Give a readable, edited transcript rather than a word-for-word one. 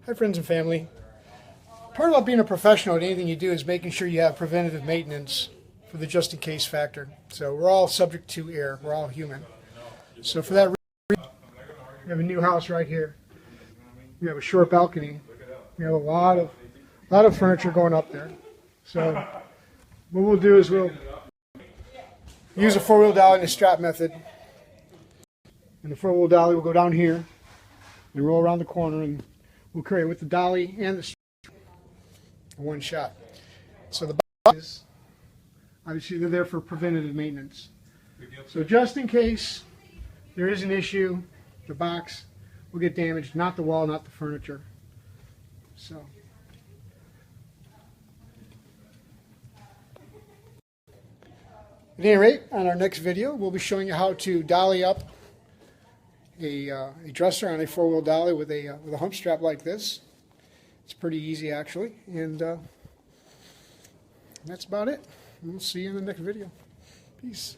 Hi friends and family. Part about being a professional at anything you do is making sure you have preventative maintenance for the just in case factor. So we're all subject to error. We're all human. So for that reason, we have a new house right here. We have a short balcony. We have a lot of furniture going up there. So what we'll do is we'll use a four-wheel dolly and a strap method. And the four-wheel dolly will go down here and roll around the corner, and we'll carry it with the dolly and the strap in one shot. So the boxes, obviously they're there for preventative maintenance. So just in case there is an issue, the box will get damaged, not the wall, not the furniture. So at any rate, on our next video, we'll be showing you how to dolly up a dresser on a four-wheel dolly with a hump strap like this. It's pretty easy actually, and that's about it. We'll see you in the next video. Peace.